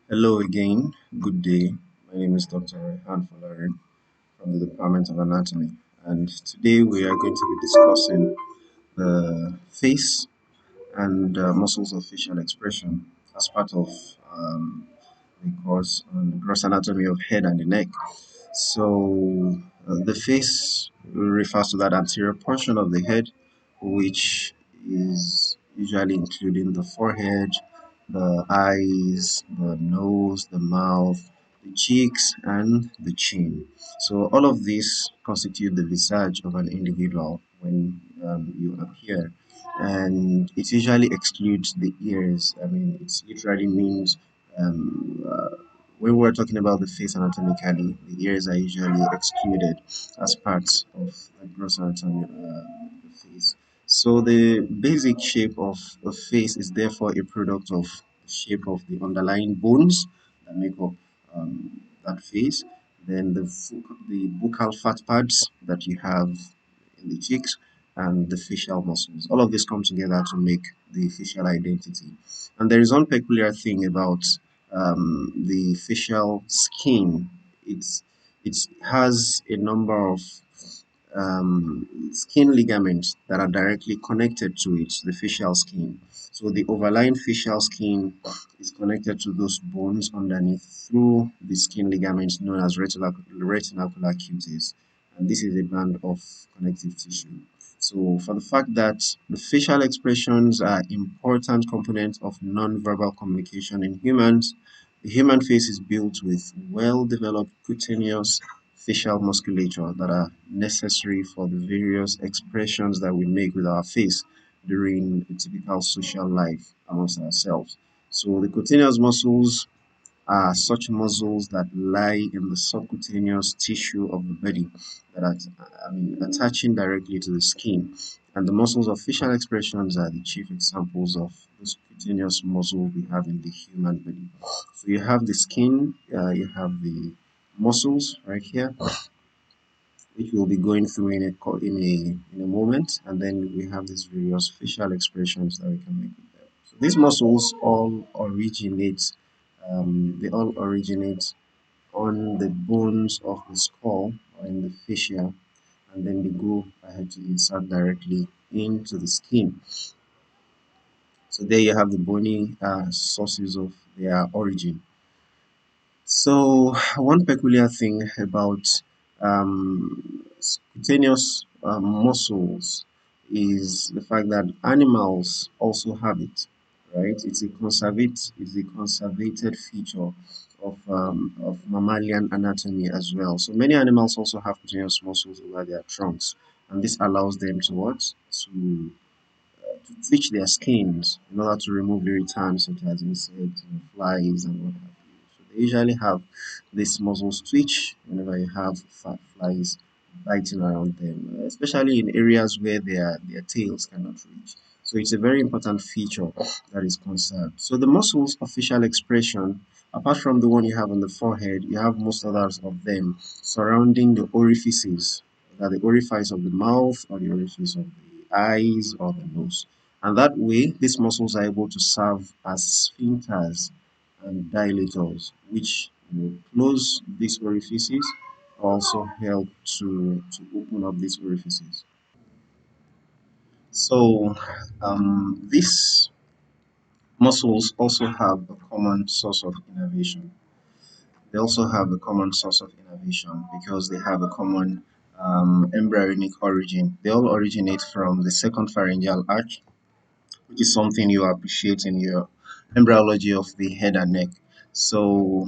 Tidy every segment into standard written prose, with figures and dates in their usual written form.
Hello again. Good day. My name is Dr. Rehan Falarin from the Department of Anatomy, and today we are going to be discussing the face and muscles of facial expression as part of the course on the gross anatomy of head and the neck. The face refers to that anterior portion of the head, which is usually including the forehead, the eyes, the nose, the mouth, the cheeks, and the chin. So all of these constitute the visage of an individual when you appear, and it usually excludes the ears. I mean, it literally means um, uh, when we're talking about the face anatomically, the ears are usually excluded as part of the gross anatomy of the face. So the basic shape of a face is therefore a product of the shape of the underlying bones that make up that face, then the buccal fat pads that you have in the cheeks, and the facial muscles. All of this come together to make the facial identity. And there is one peculiar thing about the facial skin. It's it has a number of skin ligaments that are directly connected to it, the facial skin. So the overlying facial skin is connected to those bones underneath through the skin ligaments known as retinacular cutis. And this is a band of connective tissue. So for the fact that the facial expressions are important components of non-verbal communication in humans, the human face is built with well-developed cutaneous facial musculature that are necessary for the various expressions that we make with our face during a typical social life amongst ourselves. So the cutaneous muscles are such muscles that lie in the subcutaneous tissue of the body that are attaching directly to the skin. And the muscles of facial expressions are the chief examples of those cutaneous muscles we have in the human body. So you have the skin, you have the muscles right here, which we'll be going through in a moment, and then we have these various facial expressions that we can make with them. So these muscles all originate, they all originate on the bones of the skull or in the fascia, and then they go ahead to insert directly into the skin. So there you have the bony sources of their origin. So, one peculiar thing about cutaneous muscles is the fact that animals also have it, right? It's a conservated feature of mammalian anatomy as well. So many animals also have cutaneous muscles over their trunks, and this allows them to what? To twitch their skins in order to remove irritants such as insects and flies and what have you. So they usually have these muscles twitch whenever you have fat flies biting around them, especially in areas where their tails cannot reach. So it's a very important feature that is conserved. So the muscles of facial expression, apart from the one you have on the forehead, you have most others of them surrounding the orifices, that the orifice of the mouth or the orifice of the eyes or the nose. And that way, these muscles are able to serve as sphincters and dilators, which close these orifices, also help to open up these orifices. So, these muscles also have a common source of innervation. They also have a common source of innervation because they have a common embryonic origin. They all originate from the second pharyngeal arch, which is something you appreciate in your embryology of the head and neck. So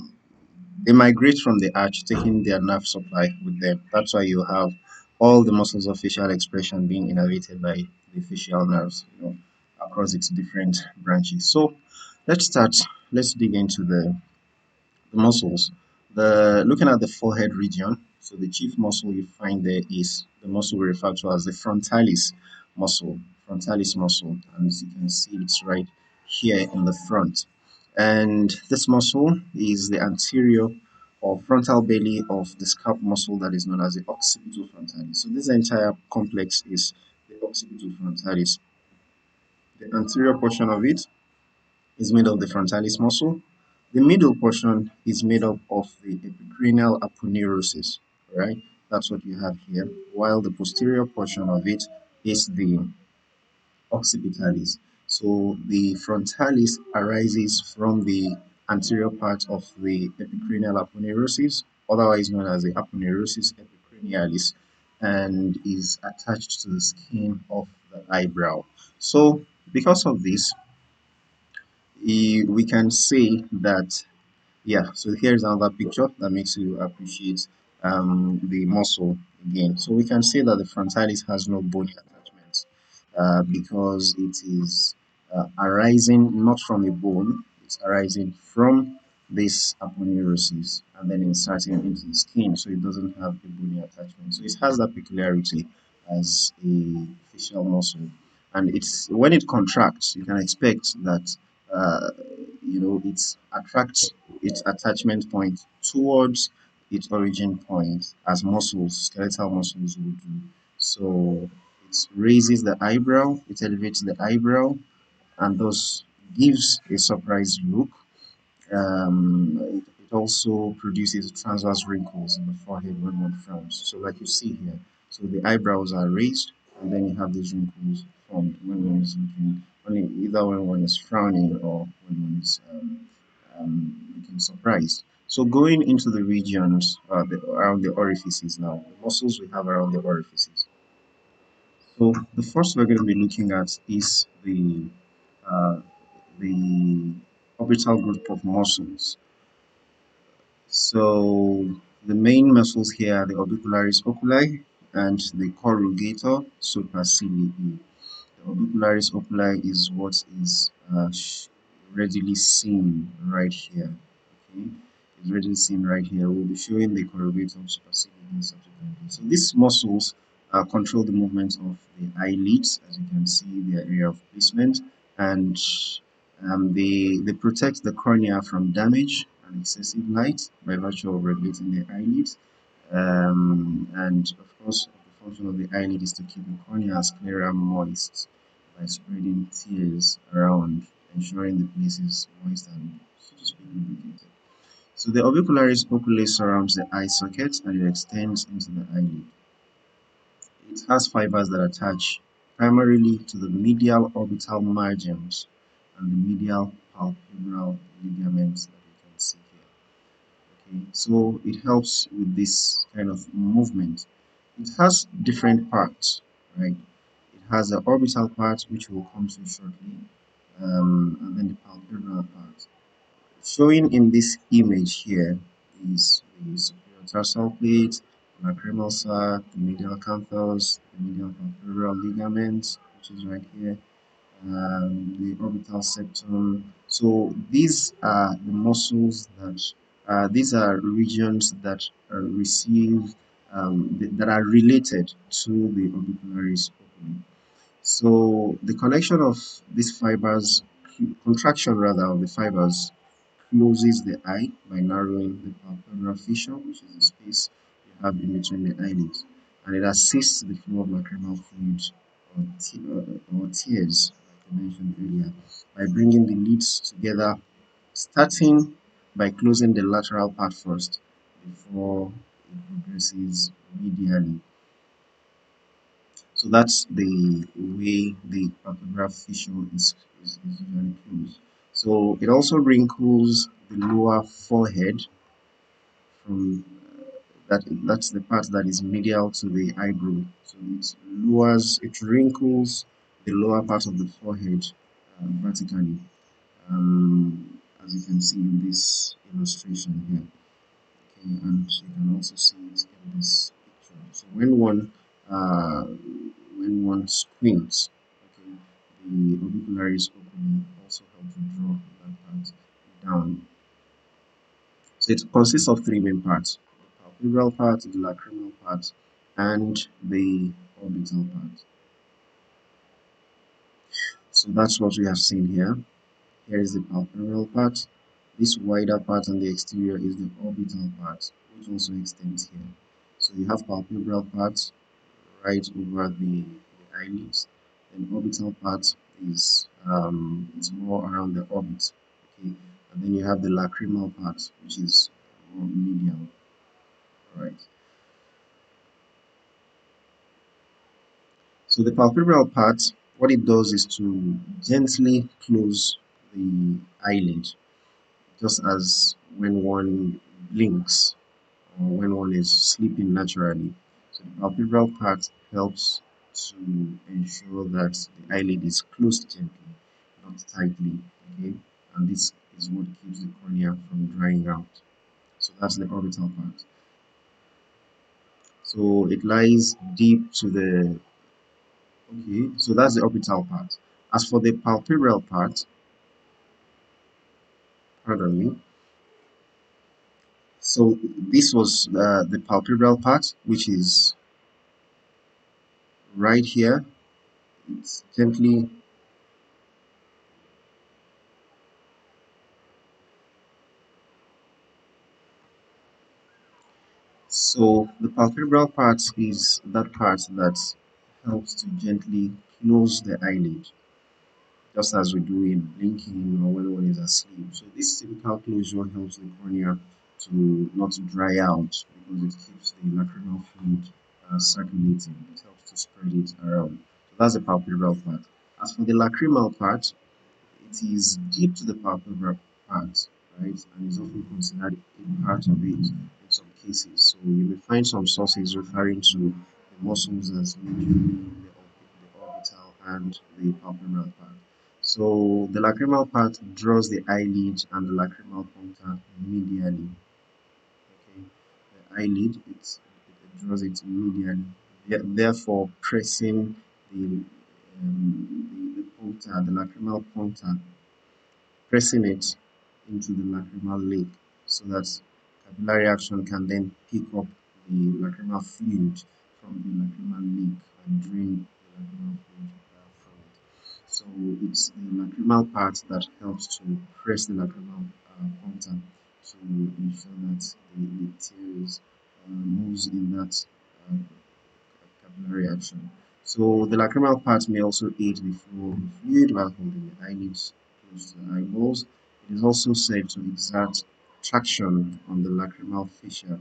they migrate from the arch, taking their nerve supply with them. That's why you have all the muscles of facial expression being innervated by the facial nerves, across its different branches. So let's start. Let's dig into the muscles. Looking at the forehead region, so the chief muscle you find there is the muscle we refer to as the frontalis muscle, and as you can see, it's right here in the front. And this muscle is the anterior or frontal belly of the scalp muscle that is known as the occipital frontalis. So this entire complex is the occipital frontalis. The anterior portion of it is made of the frontalis muscle. The middle portion is made up of the epicranial aponeurosis, right? That's what you have here. While the posterior portion of it is the occipitalis. So the frontalis arises from the anterior part of the epicranial aponeurosis, otherwise known as the aponeurosis epicranialis, and is attached to the skin of the eyebrow. So because of this, we can say that yeah, so here's another picture that makes you appreciate the muscle again. So we can say that the frontalis has no bony attachments because it is arising not from a bone, it's arising from this aponeurosis and then inserting into the skin, so it doesn't have a bony attachment. So it has that peculiarity as a facial muscle. And it's when it contracts, you can expect that uh, it attracts its attachment point towards its origin point as muscles, skeletal muscles would do. So it raises the eyebrow, it elevates the eyebrow, and thus gives a surprised look. It also produces transverse wrinkles in the forehead when one frowns. So, like you see here, so the eyebrows are raised, and then you have these wrinkles formed when one is looking, either when one is frowning or when one is looking surprised. So, going into the regions around the orifices now, the muscles we have around the orifices. So, the first we're going to be looking at is uh, the orbital group of muscles. So the main muscles here are the orbicularis oculi and the corrugator supercilii. The orbicularis oculi is what is readily seen right here. Okay, it's readily seen right here. We'll be showing the corrugator supercilii subsequently. So these muscles control the movement of the eyelids, as you can see, their area of placement, and they protect the cornea from damage and excessive light by virtue of regulating the eyelids. And of course, the function of the eyelid is to keep the cornea as clear and moist by spreading tears around, ensuring the place is moist and, so to speak, lubricated. So the orbicularis oculi surrounds the eye socket and it extends into the eyelid. It has fibers that attach primarily to the medial orbital margins and the medial palpebral ligaments that you can see here. Okay, so it helps with this kind of movement. It has different parts, right? It has the orbital part, which we'll come to shortly, and then the palpebral part. Showing in this image here is the superior tarsal plate, lacrimal sac, the medial canthus, the medial palpebral ligaments, which is right here, the orbital septum. So these are the muscles that these are regions that receive that are related to the orbicularis oculi. So the connection of these fibers, contraction rather of the fibers, closes the eye by narrowing the palpebral fissure, which is the space you have in between the eyelids, and it assists the flow of lacrimal fluid or tears, like I mentioned earlier, by bringing the lids together, starting by closing the lateral part first before it progresses medially. So that's the way the palpebral fissure is usually closed. So it also wrinkles the lower forehead from that's the part that is medial to the eyebrow. So it wrinkles the lower part of the forehead vertically, as you can see in this illustration here. Okay, and you can also see it in this picture. So uh, when one squints, okay, the orbicularis oculi also help to draw that part down. So it consists of three main parts: the palpebral part, the lacrimal part, and the orbital part. So that's what we have seen here. Here is the palpebral part. This wider part on the exterior is the orbital part, which also extends here. So you have palpebral part right over the eyelids. Then orbital part is more around the orbit. Okay, And then you have the lacrimal part, which is more medial. Right. So the palpebral part, what it does is to gently close the eyelid, just as when one blinks or when one is sleeping naturally. So the palpebral part helps to ensure that the eyelid is closed gently, not tightly. Okay, and this is what keeps the cornea from drying out. So that's the orbital part. So it lies deep to the okay. So that's the orbital part. As for the palpebral part, pardon me. So this was the palpebral part, which is right here. It's gently. So the palpebral part is that part that helps to gently close the eyelid, just as we do in blinking or when one is asleep. So this typical closure helps the cornea to not dry out because it keeps the lacrimal fluid circulating. It helps to spread it around. So that's the palpebral part. As for the lacrimal part, it is deep to the palpebral part, right, and is often considered a part of it in some cases. So you may find some sources referring to the muscles as majorly the orbital and the palpebral part. So the lacrimal part draws the eyelid and the lacrimal puncta medially. Okay, the eyelid it draws it medially, therefore pressing the puncta, the lacrimal puncta, pressing it into the lacrimal lake so that capillary action can then pick up the lacrimal fluid from the lacrimal lake and drain the lacrimal fluid from it. So it's the lacrimal part that helps to press the lacrimal puncta to ensure that the tears moves in that uh, capillary action. So the lacrimal part may also aid the flow of the fluid while holding the eyelids close to the eyeballs. It is also said to exert traction on the lacrimal fissure,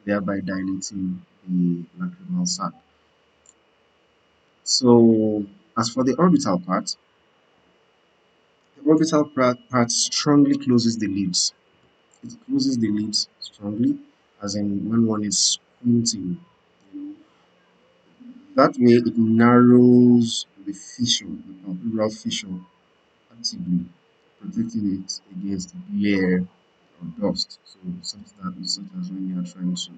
thereby dilating the lacrimal sac. So as for the orbital part, the orbital part strongly closes the lids. It closes the lids strongly, as in when one is squinting, you know, that way it narrows the fissure, the palpebral fissure, actively protecting it against glare or dust. So such as when you are trying to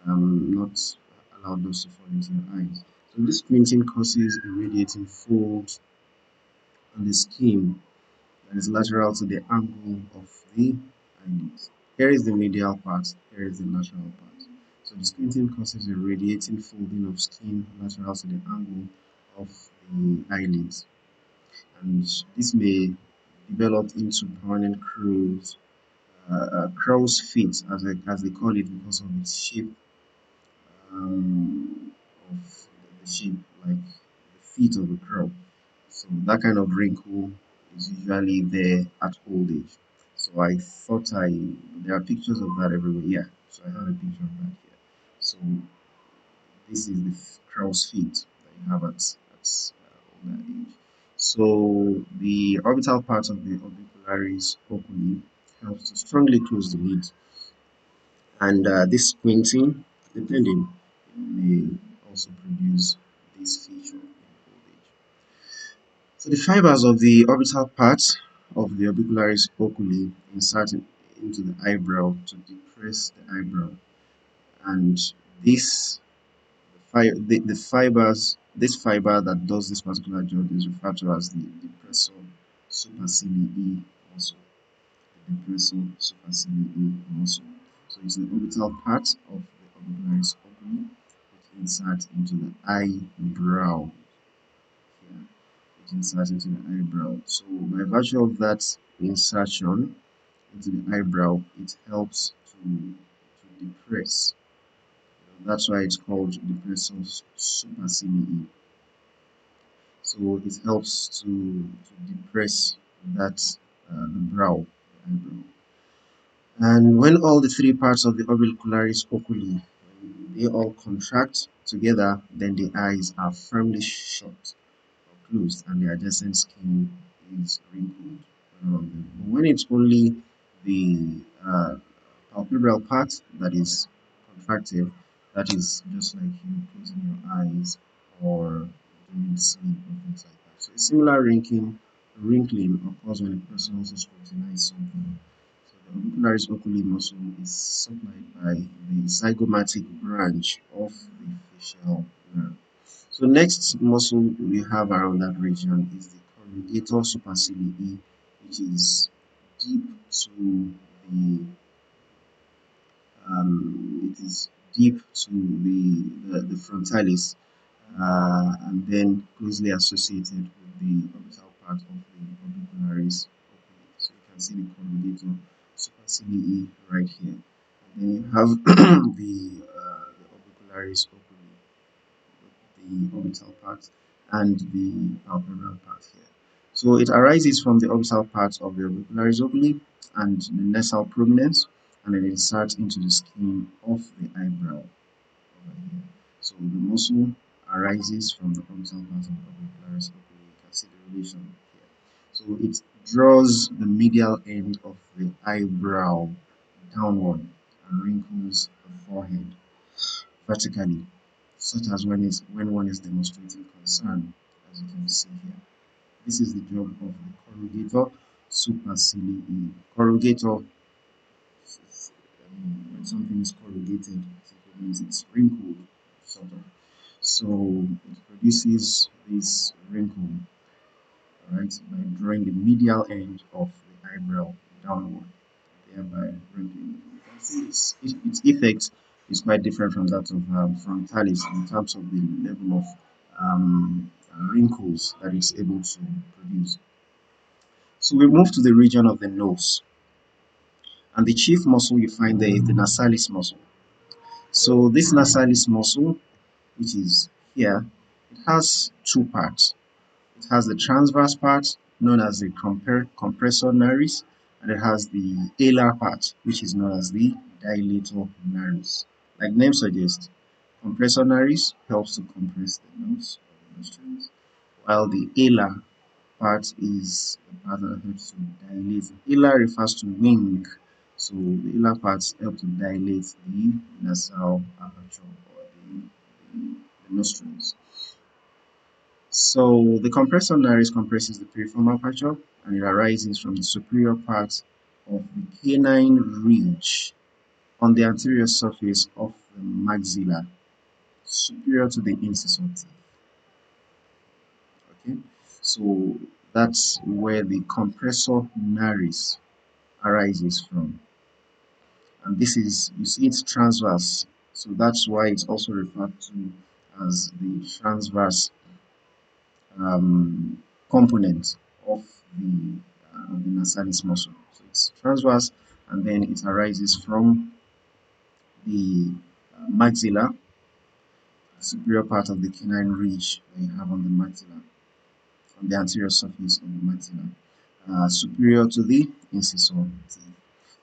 not allow dust to fall into your eyes. So this squinting causes irradiating folds on the skin that is lateral to the angle of the eyelids. Here is the medial part, here is the lateral part. So the squinting causes a radiating folding of skin lateral to the angle of the eyelids, and this may develop into permanent crow's feet, as they call it, because of its shape, of the shape like the feet of a crow. So that kind of wrinkle is usually there at old age. So I thought there are pictures of that everywhere. Yeah, so I have a picture of that here. So this is the crow's feet that you have at older age. So the orbital part of the orbicularis oculi helps to strongly close the lid, and this squinting, depending, may also produce this feature in old age. So the fibers of the orbital part of the orbicularis oculi insert into the eyebrow to depress the eyebrow, and this the fibers, this fiber that does this particular job is referred to as the depressor supercilii muscle. The depressor supercilii muscle. So it's the orbital part of the orbicularis oculi which inserts into the eyebrow here. It inserts into the eyebrow. So by virtue of that insertion into the eyebrow, it helps to depress. That's why it's called depressor supercilii. So it helps to depress that the brow, eyebrow. And when all the three parts of the orbicularis oculi they all contract together, then the eyes are firmly shut or closed, and the adjacent skin is wrinkled around them. But when it's only the palpebral part that is contracted, that is just like you closing your eyes or doing sleep or things like that. So a similar wrinkling occurs when a person also scrutinizes something. So the orbicularis oculi muscle is supplied by the zygomatic branch of the facial nerve. So next muscle we have around that region is the corrugator supercilii, which is deep to the it is deep to the frontalis, and then closely associated with the orbital part of the orbicularis oculi. So you can see the corrugator supercilii right here. And then you have the orbicularis oculi, the orbital part, and the palpebral part here. So it arises from the orbital part of the orbicularis oculi and the nasal prominence, and then it inserts into the skin of the eyebrow over here. So the muscle arises from the orbital part of the orbicularis oculi. You can see the relation here. So it draws the medial end of the eyebrow downward and wrinkles the forehead vertically, such as when one is demonstrating concern, as you can see here. This is the job of the corrugator supercilii. Corrugator, when something is corrugated, it means it's wrinkled, sort of. So it produces this wrinkle, right, by drawing the medial end of the eyebrow downward, thereby wrinkling. You can see its effect is quite different from that of frontalis in terms of the level of wrinkles that it's able to produce. So we move to the region of the nose, and the chief muscle you find there is the nasalis muscle. So this nasalis muscle, which is here, it has two parts. It has the transverse part known as the compressor nares, and it has the alar part, which is known as the dilator nares. Like name suggests, compressor nares helps to compress the nose or the nostrils, while the alar part is the part that helps to dilate. Alar refers to wing, so the alar parts help to dilate the nasal aperture or the nostrils. So the compressor nares compresses the piriform aperture, and it arises from the superior part of the canine ridge on the anterior surface of the maxilla, superior to the incisor teeth. Okay, so that's where the compressor nares arises from, and this is, you see, it's transverse, so that's why it's also referred to as the transverse component of the nasalis muscle. So it's transverse, and then it arises from the maxilla, superior part of the canine ridge that you have on the maxilla, on the anterior surface of the maxilla, superior to the incisor teeth.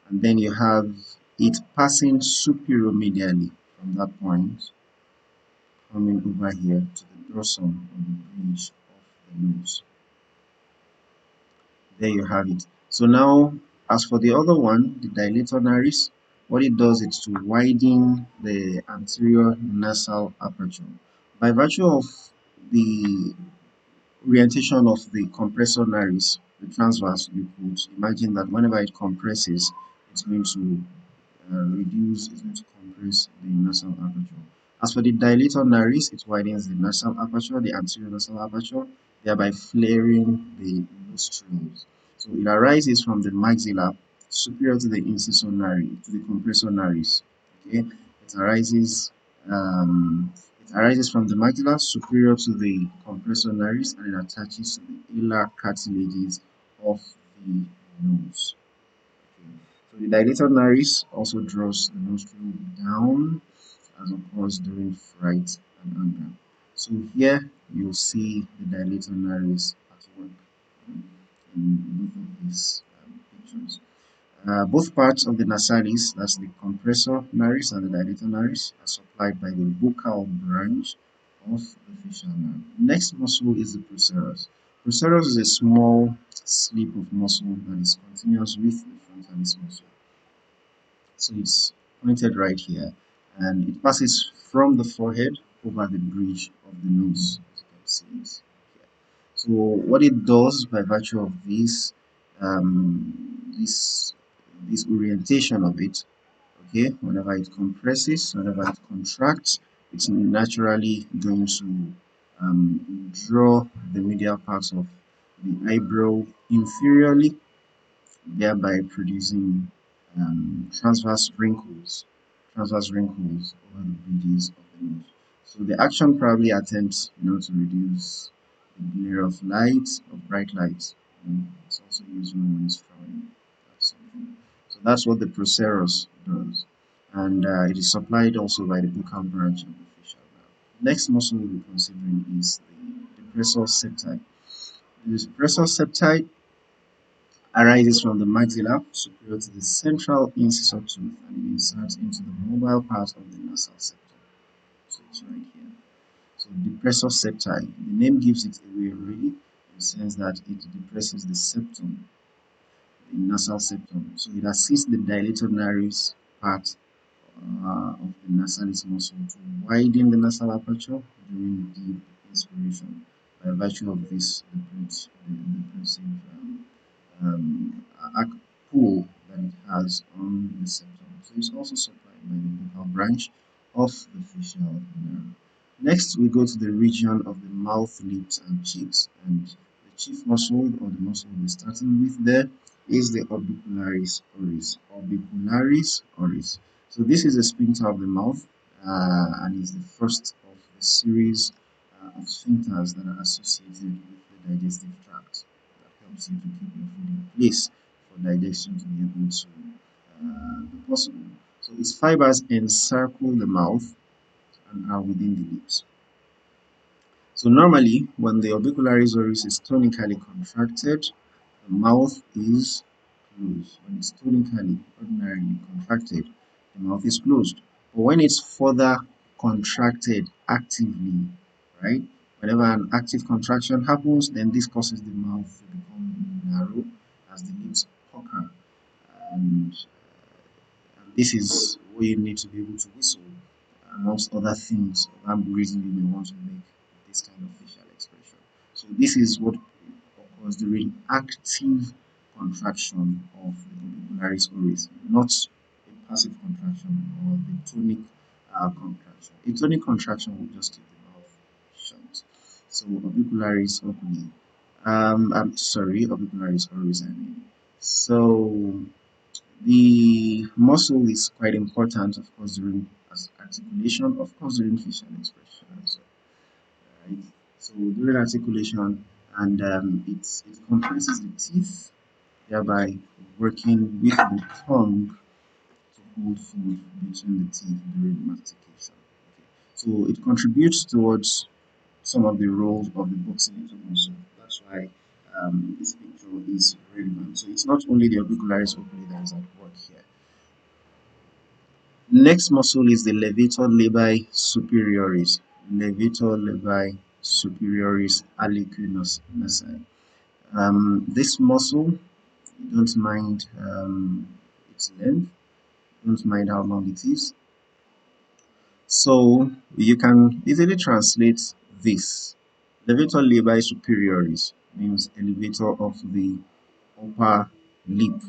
And then you have it passing superiormedially from that point, coming over here to the dorsum of the bridge of the nose. There you have it. So now, as for the other one, the dilator nares, what it does is to widen the anterior nasal aperture. By virtue of the orientation of the compressor nares, the transverse, you could imagine that whenever it compresses, it's going to reduce, it's going to compress the nasal aperture. As for the dilator nares, it widens the nasal aperture, the anterior nasal aperture, thereby flaring the nostrils. So it arises from the maxilla superior to the incisor nares, to the compressor nares. Okay, um, it arises from the maxilla superior to the compressor nares, and it attaches to the alar cartilages of the nose. Okay. So the dilator nares also draws the nostril down as occurs during fright and anger. So here you'll see the dilator nares at work in both of these pictures. Both parts of the nasalis, that's the compressor nares and the dilator nares, are supplied by the buccal branch of the facial nerve. Next muscle is the procerus. Procerus is a small slip of muscle that is continuous with the frontalis muscle. So it's pointed right here, and it passes from the forehead over the bridge of the nose, as you can see it here. So what it does by virtue of this orientation of it, okay, whenever it compresses, whenever it contracts, it's naturally going to draw the medial part of the eyebrow inferiorly, thereby producing transverse wrinkles over the bridges of the nose. So the action probably attempts, to reduce the glare of light, of bright light. It's also used when it's frowning at something. So that's what the procerus does, and it is supplied also by the buccal branch of the facial nerve. Next muscle we'll be considering is the depressor septi. The depressor septi arises from the maxilla superior to the central incisor tooth and it inserts into the mobile part of the nasal septum. So it's right here. So depressor septi, the name gives it away already in the sense that it depresses the septum, the nasal septum. So it assists the dilator nares part of the nasalis muscle to widen the nasal aperture during deep inspiration by virtue of this depressive um, ac- pull that it has on the septum. So it's also supplied by the buccal branch of the facial nerve. Next, we go to the region of the mouth, lips, and cheeks. And the chief muscle, or the muscle we're starting with there, is the orbicularis oris. Orbicularis oris. So this is a sphincter of the mouth, and is the first of the series of sphincters that are associated with the digestive tract that helps you to keep your food in place for digestion to be able to be possible. So its fibers encircle the mouth and are within the lips. So normally, when the orbicularis oris is tonically contracted, the mouth is closed. When it's tonically, ordinarily contracted, the mouth is closed. But when it's further contracted actively, right? Whenever an active contraction happens, then this causes the mouth to become narrow as the lips pucker. And this is what you need to be able to whistle, amongst other things, or that reason you may want to make this kind of facial expression. So this is what occurs during active contraction of the orbicularis oris, not a passive contraction or the tonic contraction. A tonic contraction will just keep the mouth shut. So orbicularis oculi. I'm sorry, orbicularis oris. I mean. So the muscle is quite important, of course, during articulation, of course, during facial expression as well, right? So during articulation, and it compresses the teeth, thereby working with the tongue to hold food between the teeth during mastication. Okay. So it contributes towards some of the roles of the buccinator muscle. That's why this picture is relevant. So it's not only the orbicularis oculi that is at work here. Next muscle is the levator labii superioris. Levator labii superioris aliquinosa. This muscle, you don't mind its length, don't mind how long it is. So you can easily translate this. Levator labii superioris means elevator of the upper lip.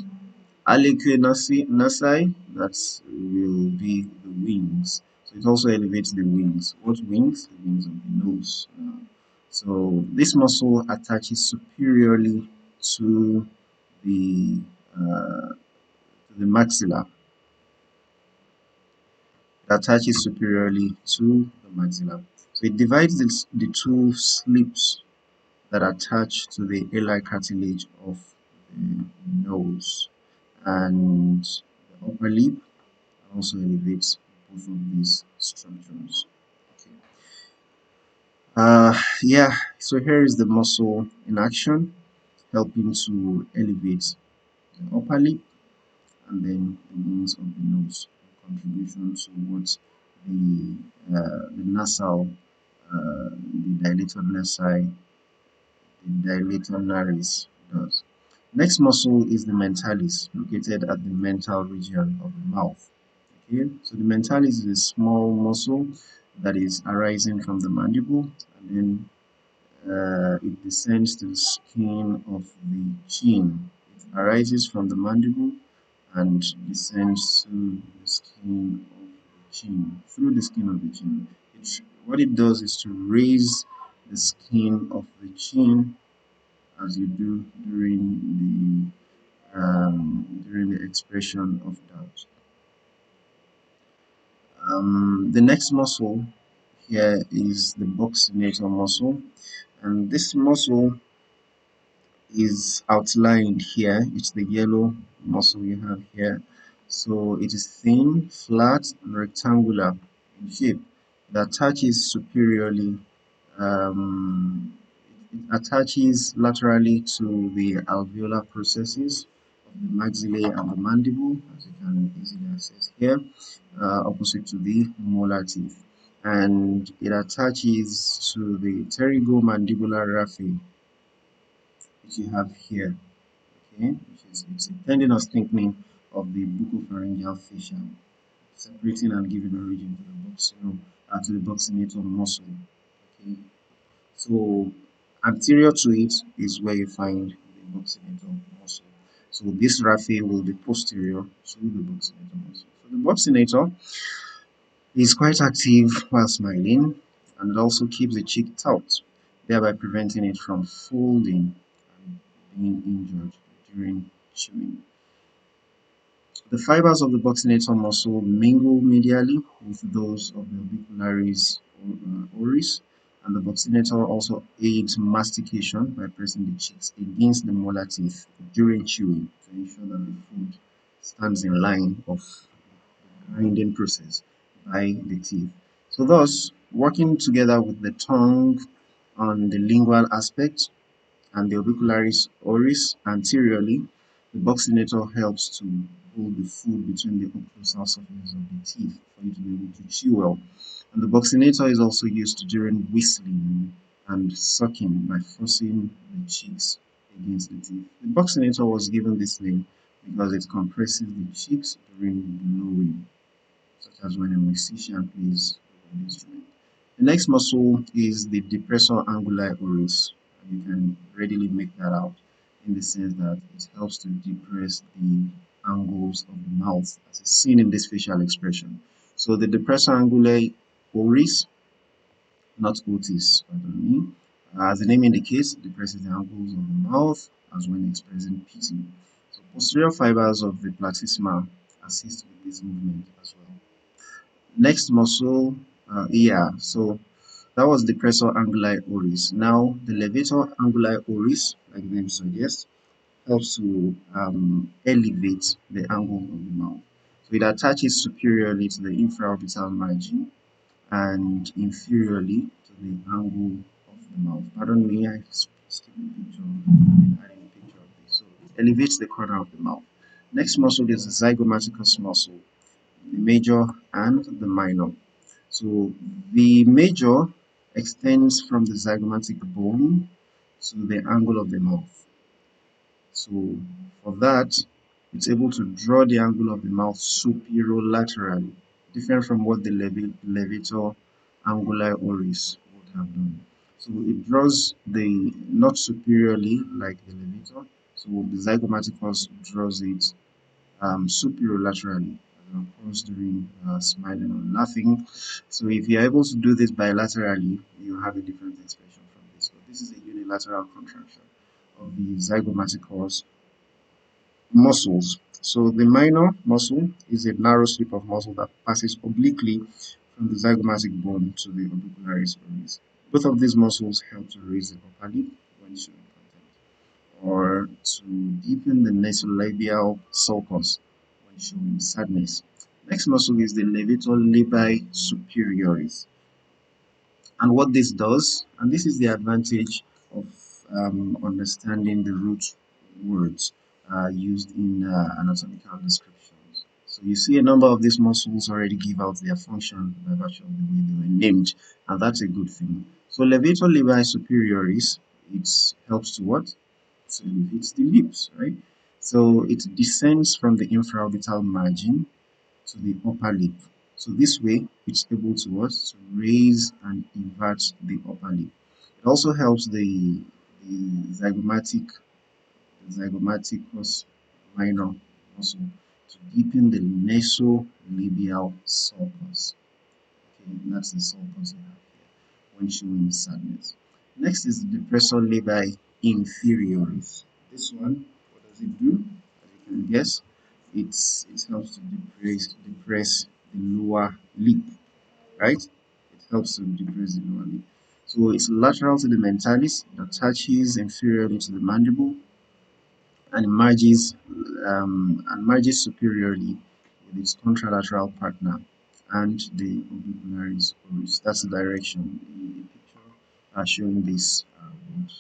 Aliquid nasi, that will be the wings. So it also elevates the wings. What wings? The wings of the nose. So this muscle attaches superiorly to the uh, the maxilla. It attaches superiorly to the maxilla. So it divides the two slips that attach to the alar cartilage of the nose and the upper lip also elevates both of these structures. Okay. Yeah, so here is the muscle in action, helping to elevate the upper lip and then the means of the nose, contribution to what the nasal, the dilated nasi, the dilator naris does. Next muscle is the mentalis, located at the mental region of the mouth. Okay, so the mentalis is a small muscle that is arising from the mandible, and then it descends to the skin of the chin. It arises from the mandible and descends to the skin of the chin, through the skin of the chin. What it does is to raise the skin of the chin as you do during the expression of doubt. The next muscle here is the buccinator muscle, and this muscle is outlined here. It's the yellow muscle you have here. So it is thin, flat, and rectangular in shape. It attaches superiorly. Um, it attaches laterally to the alveolar processes of the maxillae and the mandible, as you can easily access here, opposite to the molar teeth. And it attaches to the pterygomandibular raphe, which you have here, okay, which is it's a tendinous thickening of the buccopharyngeal fascia, separating and giving origin to the buccinator muscle. Okay, so anterior to it is where you find the buccinator muscle. So this raphe will be posterior to the buccinator muscle. So the buccinator is quite active while smiling, and it also keeps the cheek taut, thereby preventing it from folding and being injured during chewing. The fibers of the buccinator muscle mingle medially with those of the orbicularis oris, and the buccinator also aids mastication by pressing the cheeks against the molar teeth during chewing to ensure that the food stands in line of grinding process by the teeth. So thus, working together with the tongue on the lingual aspect and the orbicularis oris anteriorly, the buccinator helps to hold the food between the occlusal surfaces of the teeth for you to be able to chew well. And the buccinator is also used during whistling and sucking by forcing the cheeks against the teeth. The buccinator was given this name because it compresses the cheeks during blowing, such as when a musician plays an instrument. The next muscle is the depressor anguli oris, and you can readily make that out in the sense that it helps to depress the angles of the mouth, as is seen in this facial expression. So the depressor anguli oris, not otis, pardon me, as the name indicates, depresses the angles of the mouth as when expressing pity. So posterior fibers of the platysma assist with this movement as well. Next muscle, so that was depressor anguli oris. Now the levator anguli oris, like the name suggests, helps to elevate the angle of the mouth. So it attaches superiorly to the infraorbital margin and inferiorly to the angle of the mouth. Pardon me, I skipped a picture. Adding a picture of this. So it elevates the corner of the mouth. Next muscle is the zygomaticus muscle, the major and the minor. So the major extends from the zygomatic bone to the angle of the mouth. So for that, it's able to draw the angle of the mouth superolaterally, different from what the levator anguli oris would have done. So it draws the not superiorly like the levator. So the zygomaticus draws it superolaterally, of course, during smiling or laughing. So if you're able to do this bilaterally, you have a different expression from this. But this is a unilateral contraction of the zygomaticus muscles. So the minor muscle is a narrow strip of muscle that passes obliquely from the zygomatic bone to the orbicularis oris. Both of these muscles help to raise the upper lip when showing content, or to deepen the nasolabial sulcus when showing sadness. Next muscle is the levator labii superioris. And what this does, and this is the advantage of understanding the root words. used in anatomical descriptions. So you see a number of these muscles already give out their function by virtue of the way they were named, and that's a good thing. So levator labii superioris, it helps to what? To elevate the lips, right? So it descends from the infraorbital margin to the upper lip. So this way, it's able to what? To raise and invert the upper lip. It also helps the zygomatic zygomaticus minor muscle to deepen the nasolabial sulcus. Okay, that's the sulcus you have here when showing sadness. Next is the depressor labii inferioris. This one, what does it do? As you can guess, it helps to depress the lower lip, right? It helps to depress the lower lip. So it's lateral to the mentalis, it attaches inferiorly to the mandible, and merges superiorly with its contralateral partner and the orbicularis oris. That's the direction. The picture showing this would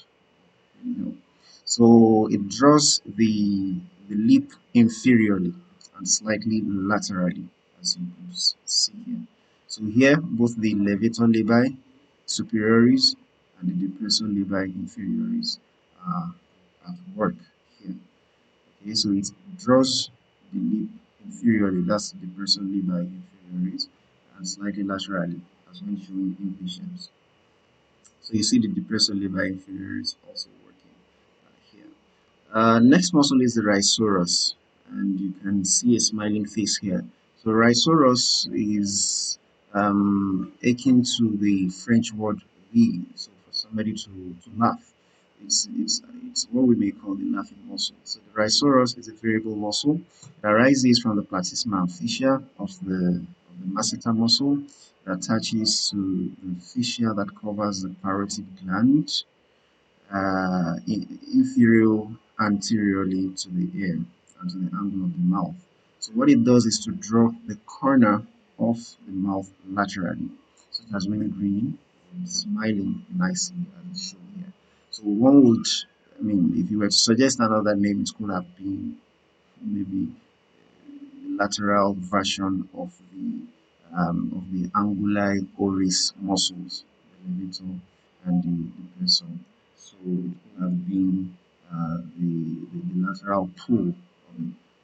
really help. So it draws the lip inferiorly and slightly laterally, as you can see here. So here, both the levator labii superioris and the depressor labii inferioris are at work here. Okay, so it draws the lip inferiorly, that's the person labii inferioris, and slightly laterally, as when showing impatience. So you see the depressor labii inferioris also working here. Next muscle is the rhizoros, and you can see a smiling face here. So rhizoros is akin to the French word "rire," so for somebody to laugh. It's what we may call the laughing muscle. So the rhizoros is a variable muscle that arises from the platysma and fascia of the masseter muscle that attaches to the fascia that covers the parotid gland inferior anteriorly to the ear and to the angle of the mouth. So what it does is to draw the corner of the mouth laterally, such as when grinning and smiling nicely as shown here. So one would, I mean, if you were to suggest another name, it could have been maybe lateral version of the anguli oris muscles, the levator and the pressor. So it could have been the lateral pull,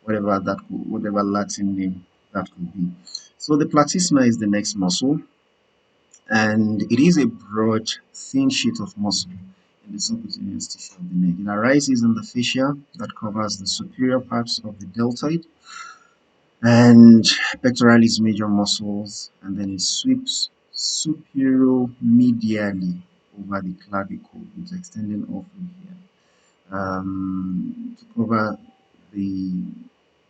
whatever Latin name that could be. So the platysma is the next muscle, and it is a broad, thin sheet of muscle in the subcutaneous tissue of the neck. It arises in the fascia that covers the superior parts of the deltoid and pectoralis major muscles, and then it sweeps superior-medially over the clavicle. It's extending off from here to cover the,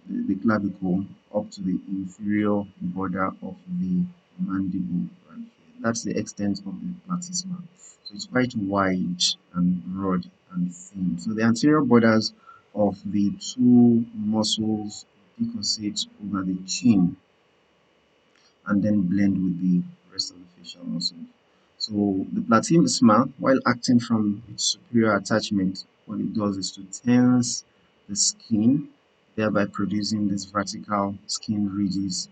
the clavicle up to the inferior border of the mandible right here. That's the extent of the platysma. So it's quite wide and broad and thin. So the anterior borders of the two muscles decussate over the chin and then blend with the rest of the facial muscles. So the platysma, while acting from its superior attachment, what it does is to tense the skin, thereby producing these vertical skin ridges,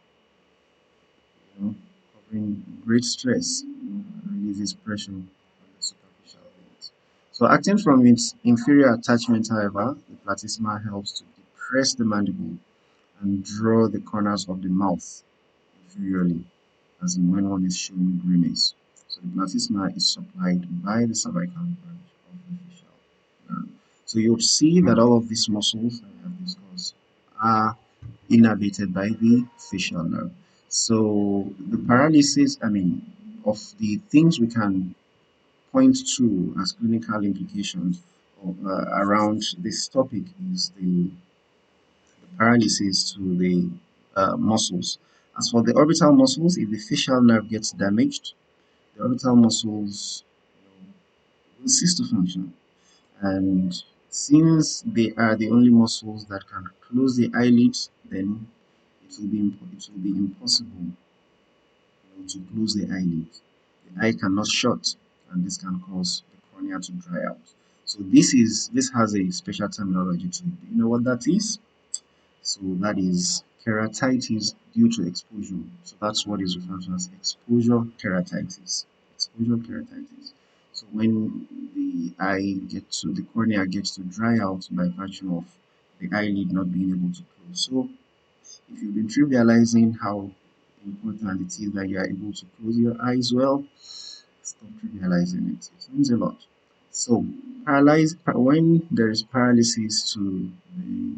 covering great stress, and releases pressure on the superficial veins. So acting from its inferior attachment, however, the platysma helps to depress the mandible and draw the corners of the mouth inferiorly, as in when one is showing grimace. So the platysma is supplied by the cervical branch of the facial nerve. So you'll see that all of these muscles that I have discussed are innervated by the facial nerve. So the paralysis, I mean, of the things we can point to as clinical implications around this topic is the paralysis to the muscles. As for the orbital muscles, if the facial nerve gets damaged, the orbital muscles will cease to function. And since they are the only muscles that can close the eyelids, then it will be impossible to close the eyelids. The eye cannot shut, and this can cause the cornea to dry out. So this has a special terminology to it. You know what that is? So that is keratitis due to exposure. So that's what is referred to as exposure keratitis. Exposure keratitis. So when the cornea gets to dry out by virtue of the eyelid not being able to close. So if you've been trivializing how important it is that you are able to close your eyes well, stop trivializing it. It means a lot. So, when there is paralysis to the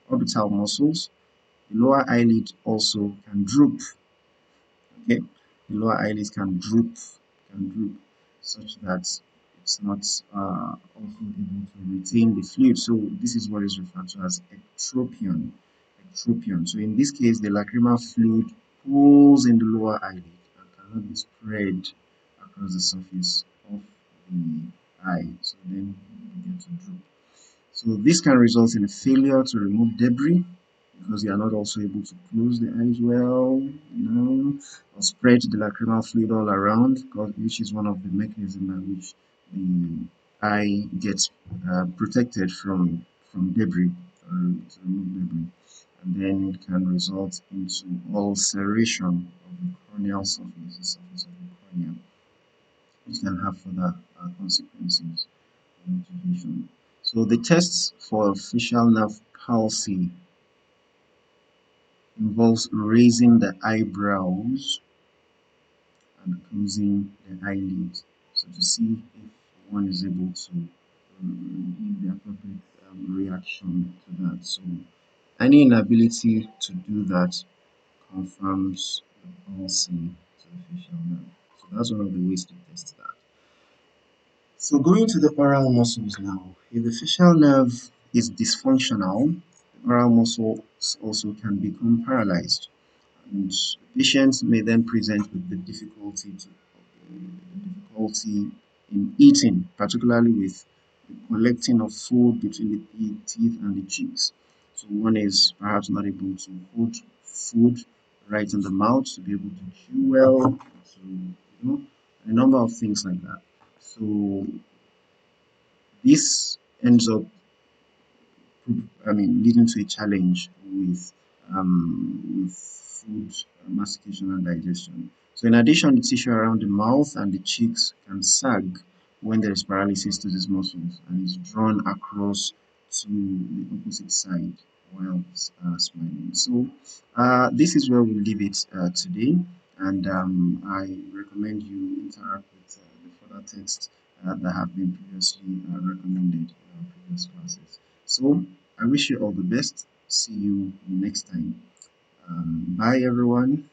orbital muscles, the lower eyelid also can droop. Okay, the lower eyelids can droop, such that it's not also able to retain the fluid. So this is what is referred to as ectropion. Ectropion. So in this case, the lacrimal fluid pools in the lower eyelid and cannot be spread across the surface of the eye. So then you begin to droop. So this can result in a failure to remove debris because you are not also able to close the eyes well, or spread the lacrimal fluid all around, which is one of the mechanisms by which the eye gets protected from debris, to remove debris, and then it can result into ulceration of the corneal surface, the surface of the cornea, which can have further consequences on vision. So the tests for facial nerve palsy involves raising the eyebrows and closing the eyelids. So to see if one is able to give the appropriate reaction to that. So any inability to do that confirms the palsy to the facial nerve. So that's one of the ways to test that. So going to the oral muscles now. If the facial nerve is dysfunctional, the oral muscles also can become paralyzed. And patients may then present with the difficulty in eating, particularly with the collecting of food between the teeth and the cheeks. So one is perhaps not able to hold food right in the mouth to be able to chew well, to a number of things like that. So this ends up leading to a challenge with food mastication and digestion. So, in addition, the tissue around the mouth and the cheeks can sag when there is paralysis to these muscles and is drawn across to the opposite side while smiling. So, this is where we leave it today, and I recommend you interact with the further texts that have been previously recommended in our previous classes. So, I wish you all the best. See you next time. Bye, everyone.